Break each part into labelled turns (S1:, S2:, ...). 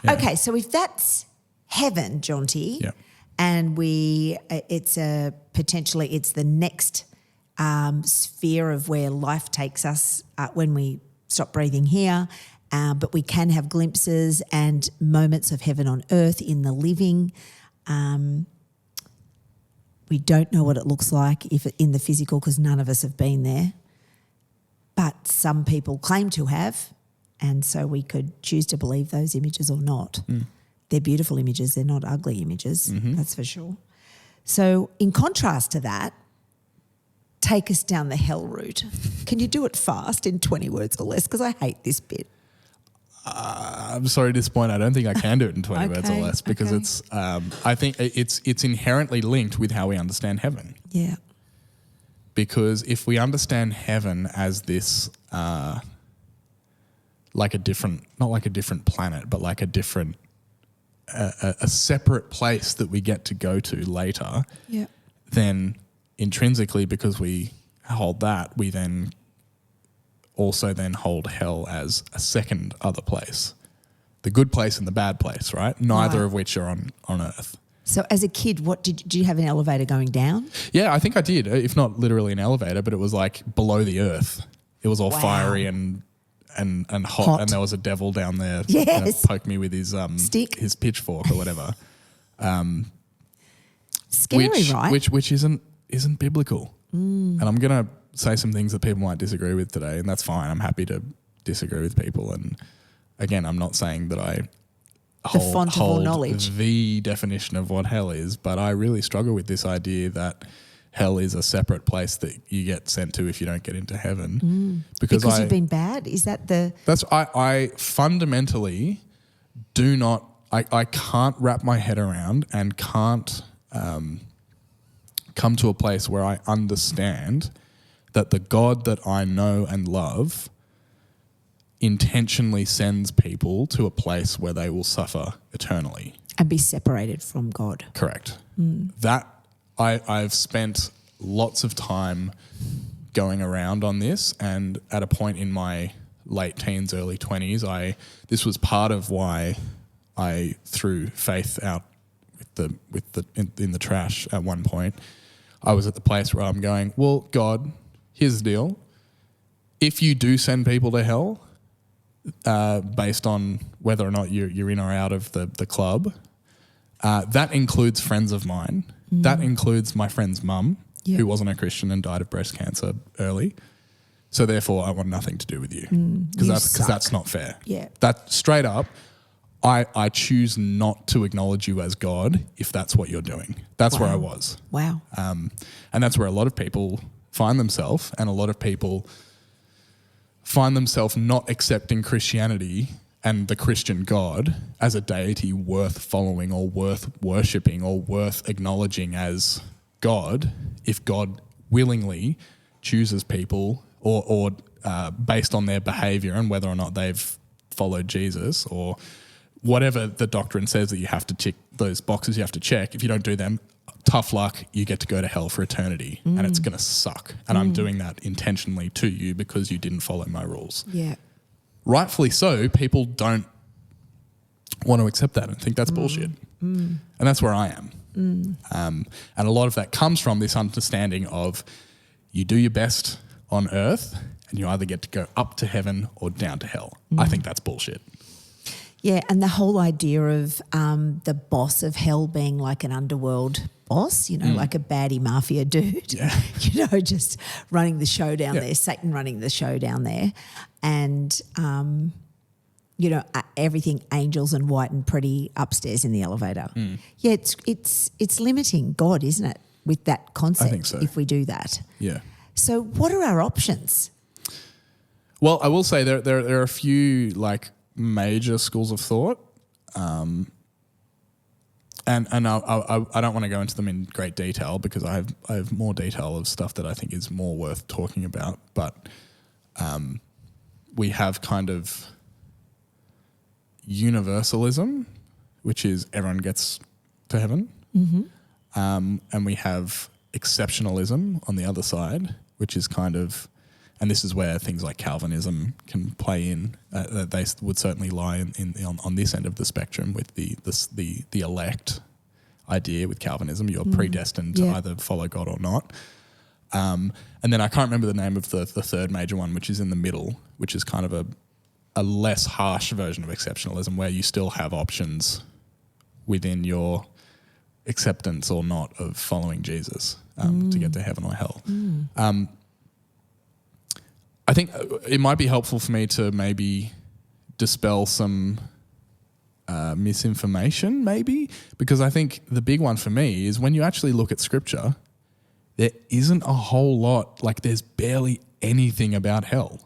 S1: Yeah.
S2: Okay, so if that's heaven, Jonty,
S1: Yeah.
S2: and it's the next sphere of where life takes us when we stop breathing here, but we can have glimpses and moments of heaven on earth in the living. We don't know what it looks like in the physical because none of us have been there, but some people claim to have, and so we could choose to believe those images or not. They're beautiful images. They're not ugly images, that's for sure. So in contrast to that, take us down the hell route. Can you do it fast in 20 words or less? Because I hate this bit.
S1: I'm sorry to disappoint. I don't think I can do it in 20 words or less because it's. I think it's inherently linked with how we understand heaven.
S2: Yeah.
S1: Because if we understand heaven as this, not like a different planet, but like a different, a separate place that we get to go to later, then intrinsically, because we hold that, we then also then hold hell as a second other place. The good place and the bad place, right? Neither of which are on earth.
S2: So as a kid, did you have an elevator going down?
S1: Yeah, I think I did, if not literally an elevator, but it was like below the earth. It was all fiery and hot, and there was a devil down there that poked me with his
S2: stick,
S1: his pitchfork or whatever.
S2: Scary, right?
S1: Which isn't biblical. And I'm gonna say some things that people might disagree with today, and that's fine. I'm happy to disagree with people. And again, I'm not saying that I hold
S2: knowledge,
S1: the definition of what hell is, but I really struggle with this idea that hell is a separate place that you get sent to if you don't get into heaven. Because
S2: you've been bad? Is that the...
S1: I fundamentally do not... I can't wrap my head around and can't come to a place where I understand that the God that I know and love intentionally sends people to a place where they will suffer eternally.
S2: And be separated from God.
S1: Correct. That I've spent lots of time going around on this, and at a point in my late teens, early 20s, this was part of why I threw faith out in the trash at one point. I was at the place where I'm going, well, God, here's the deal. If you do send people to hell, based on whether or not you're in or out of the club, that includes friends of mine. That includes my friend's mum, who wasn't a Christian and died of breast cancer early. So therefore, I want nothing to do with you because that's not fair.
S2: Yeah,
S1: that straight up. I choose not to acknowledge you as God if that's what you're doing. That's where I was.
S2: Wow.
S1: And that's where a lot of people find themselves, and a lot of people find themselves not accepting Christianity and the Christian God as a deity worth following or worth worshipping or worth acknowledging as God if God willingly chooses people or based on their behaviour and whether or not they've followed Jesus or whatever the doctrine says that you have to tick those boxes you have to check. If you don't do them, tough luck, you get to go to hell for eternity and it's going to suck. And I'm doing that intentionally to you because you didn't follow my rules.
S2: Yeah.
S1: Rightfully so, people don't want to accept that and think that's bullshit. And that's where I am. And a lot of that comes from this understanding of you do your best on earth and you either get to go up to heaven or down to hell. I think that's bullshit.
S2: Yeah, and the whole idea of the boss of hell being like an underworld boss, like a baddie mafia dude, just running the show down there, Satan running the show down there, and, everything angels and white and pretty upstairs in the elevator. Yeah, it's limiting God, isn't it, with that concept?
S1: I think so.
S2: If we do that. Yeah. So what are our options?
S1: Well, I will say there are a few major schools of thought, and I don't want to go into them in great detail because I have more detail of stuff that I think is more worth talking about. But we have kind of universalism, which is everyone gets to heaven, and we have exceptionalism on the other side, which is kind of and this is where things like Calvinism can play in. They would certainly lie on this end of the spectrum with the elect idea with Calvinism. You're predestined to either follow God or not. And then I can't remember the name of the third major one, which is in the middle, which is kind of a less harsh version of exceptionalism, where you still have options within your acceptance or not of following Jesus to get to heaven or hell. I think it might be helpful for me to maybe dispel some misinformation, maybe, because I think the big one for me is when you actually look at Scripture, there isn't a whole lot, like there's barely anything about hell.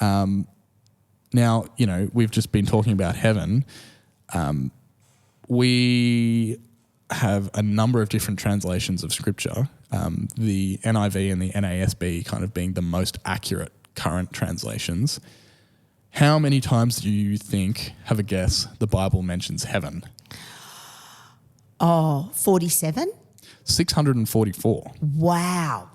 S1: Now, you know, we've just been talking about heaven. We have a number of different translations of Scripture, the NIV and the NASB kind of being the most accurate current translations. How many times do you think, have a guess, the Bible mentions heaven?
S2: 47?
S1: 644.
S2: Wow.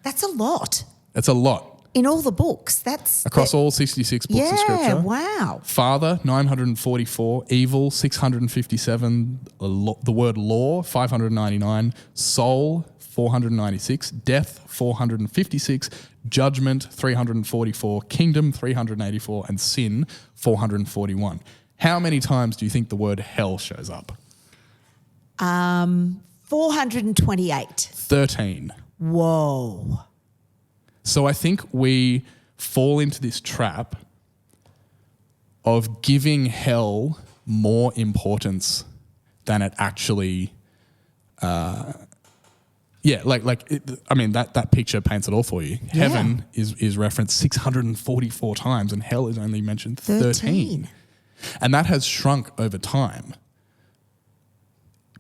S2: That's a lot.
S1: That's a lot.
S2: In all the books. That's
S1: Across all 66 books of Scripture.
S2: Yeah, wow.
S1: Father, 944. Evil, 657. The word law, 599. Soul, 496. Death, 456. Judgment, 344. Kingdom, 384. And sin, 441. How many times do you think the word hell shows up?
S2: 428.
S1: 13.
S2: Whoa.
S1: So I think we fall into this trap of giving hell more importance than it actually, that picture paints it all for you.
S2: Yeah.
S1: Heaven is referenced 644 times and hell is only mentioned 13. And that has shrunk over time.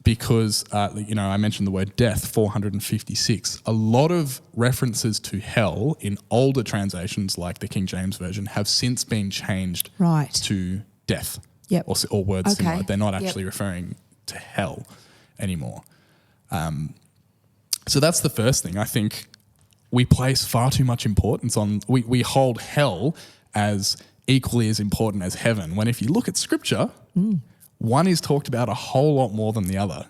S1: Because, I mentioned the word death, 456. A lot of references to hell in older translations like the King James Version have since been changed to death.
S2: Yep.
S1: Or words
S2: Okay.
S1: similar. They're not actually referring to hell anymore. So that's the first thing. I think we place far too much importance on, we hold hell as equally as important as heaven, when if you look at Scripture, one is talked about a whole lot more than the other.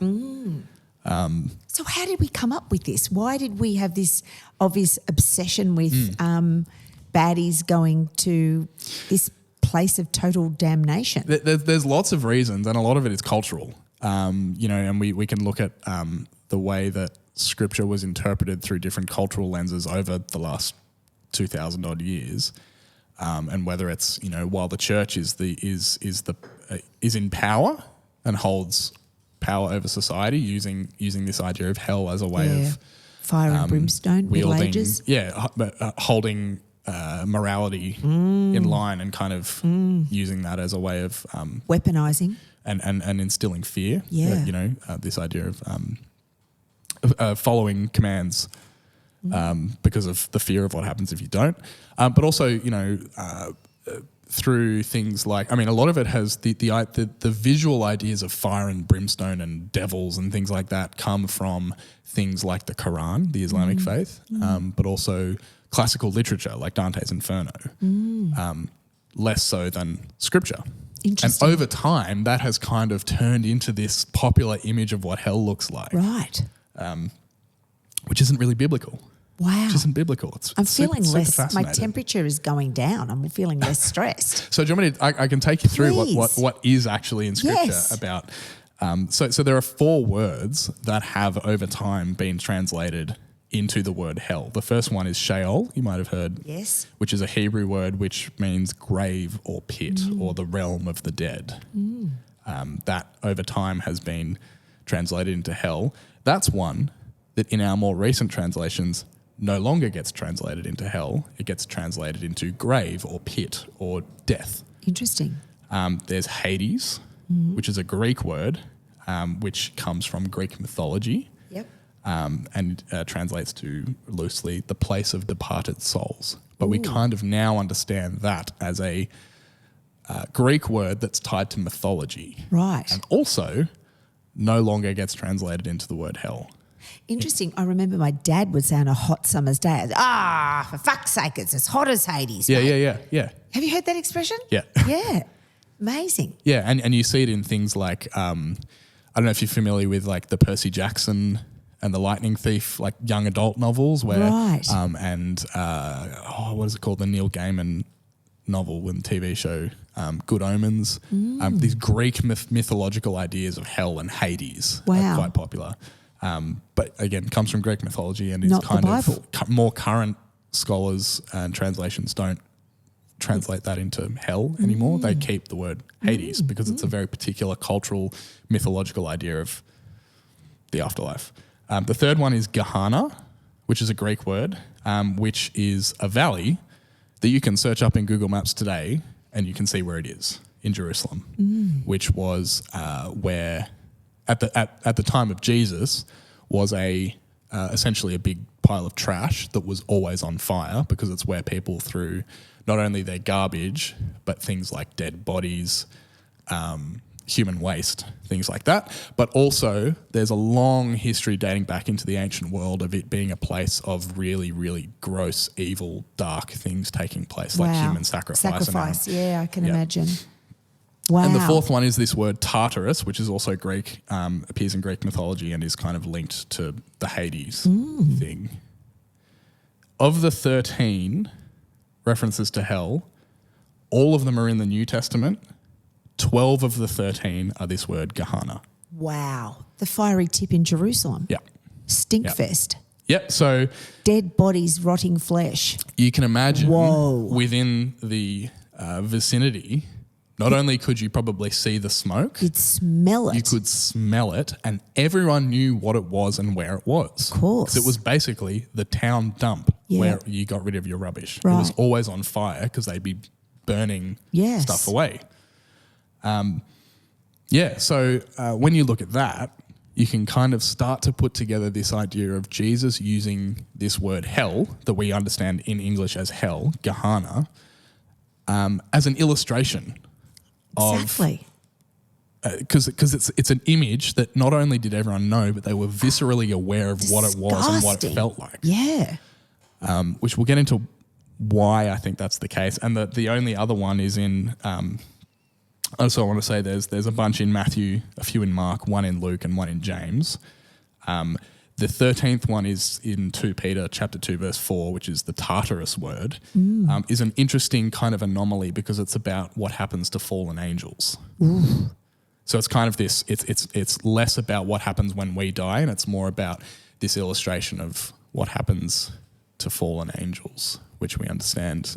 S2: So how did we come up with this? Why did we have this obvious obsession with baddies going to this place of total damnation?
S1: There's lots of reasons, and a lot of it is cultural. And we can look at the way that Scripture was interpreted through different cultural lenses over the last 2,000 odd years. And whether it's, while the church is in power and holds power over society, using this idea of hell as a way of
S2: fire and brimstone, Middle
S1: wielding,
S2: Ages,
S1: holding morality in line and kind of using that as a way of
S2: weaponizing
S1: and instilling fear.
S2: Yeah.
S1: This idea of following commands. Because of the fear of what happens if you don't. But also, through things like, a lot of it has the visual ideas of fire and brimstone and devils and things like that come from things like the Quran, the Islamic faith, but also classical literature like Dante's Inferno, less so than Scripture.
S2: Interesting.
S1: And over time, that has kind of turned into this popular image of what hell looks like.
S2: Right.
S1: Which isn't really biblical.
S2: Wow.
S1: Which isn't biblical.
S2: I'm
S1: super,
S2: feeling
S1: super
S2: less, my
S1: fascinating.
S2: temperature is going down. I'm feeling less stressed.
S1: So do you want me to, I can take you through
S2: Please.
S1: what is actually in Scripture
S2: Yes.
S1: about. So there are 4 words that have over time been translated into the word hell. The first one is Sheol, you might have heard.
S2: Yes.
S1: Which is a Hebrew word which means grave or pit or the realm of the dead. That over time has been translated into hell. That's one that in our more recent translations no longer gets translated into hell. It gets translated into grave or pit or death.
S2: Interesting.
S1: There's Hades, which is a Greek word, which comes from Greek mythology.
S2: Yep.
S1: And translates to loosely the place of departed souls. But we kind of now understand that as a Greek word that's tied to mythology.
S2: Right.
S1: And also no longer gets translated into the word hell.
S2: Interesting. I remember my dad would say on a hot summer's day, for fuck's sake, it's as hot as Hades.
S1: Yeah,
S2: mate."
S1: yeah.
S2: Have you heard that expression?
S1: Yeah.
S2: Yeah. Amazing.
S1: Yeah, and you see it in things like, I don't know if you're familiar with like the Percy Jackson and the Lightning Thief, like young adult novels where,
S2: Right.
S1: what is it called? The Neil Gaiman novel and TV show, Good Omens. These Greek mythological ideas of hell and Hades
S2: Wow.
S1: are quite popular. But again, comes from Greek mythology and is
S2: Not the
S1: kind of
S2: Bible.
S1: more current scholars and translations don't translate that into hell anymore. They keep the word Hades because it's a very particular cultural, mythological idea of the afterlife. The third one is Gehenna, which is a Greek word, which is a valley that you can search up in Google Maps today and you can see where it is in Jerusalem, which was where at the time of Jesus was essentially a big pile of trash that was always on fire because it's where people threw not only their garbage but things like dead bodies, human waste, things like that. But also there's a long history dating back into the ancient world of it being a place of really, really gross, evil, dark things taking place, like human sacrifice.
S2: Yeah, I can
S1: Yeah.
S2: imagine. Wow.
S1: And the fourth one is this word Tartarus, which is also Greek, appears in Greek mythology and is kind of linked to the Hades thing. Of the 13 references to hell, all of them are in the New Testament. 12 of the 13 are this word Gehenna.
S2: Wow. The fiery tip in Jerusalem.
S1: Yeah.
S2: Stinkfest.
S1: Yep. So
S2: Dead bodies, rotting flesh.
S1: you can imagine
S2: Whoa.
S1: within the vicinity, not only could you probably see the smoke,
S2: You'd smell it.
S1: you could smell it, and everyone knew what it was and where it was.
S2: Of course.
S1: 'Cause it was basically the town dump
S2: Yeah.
S1: where you got rid of your rubbish. It
S2: Right.
S1: was always on fire because they'd be burning
S2: Yes.
S1: stuff away. So when you look at that, you can kind of start to put together this idea of Jesus using this word hell that we understand in English as hell, Gehenna, as an illustration of
S2: Exactly.
S1: because it's an image that not only did everyone know, but they were viscerally aware of what it was and what it
S2: Disgusting.
S1: felt like.
S2: Yeah.
S1: Which we'll get into why I think that's the case. And the only other one is in. Also, I want to say there's a bunch in Matthew, a few in Mark, one in Luke, and one in James. The 13th one is in 2 Peter chapter 2 verse 4, which is the Tartarus word, is an interesting kind of anomaly because it's about what happens to fallen angels. So it's kind of this. It's less about what happens when we die, and it's more about this illustration of what happens to fallen angels, which we understand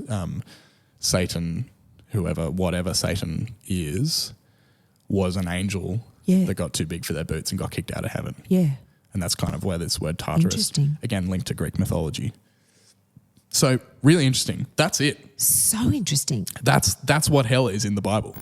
S1: Satan, whatever Satan is, was an angel
S2: Yeah.
S1: that got too big for their boots and got kicked out of heaven.
S2: Yeah.
S1: And that's kind of where this word Tartarus,
S2: Interesting.
S1: again, linked to Greek mythology. So really interesting. That's it.
S2: So interesting.
S1: That's what hell is in the Bible.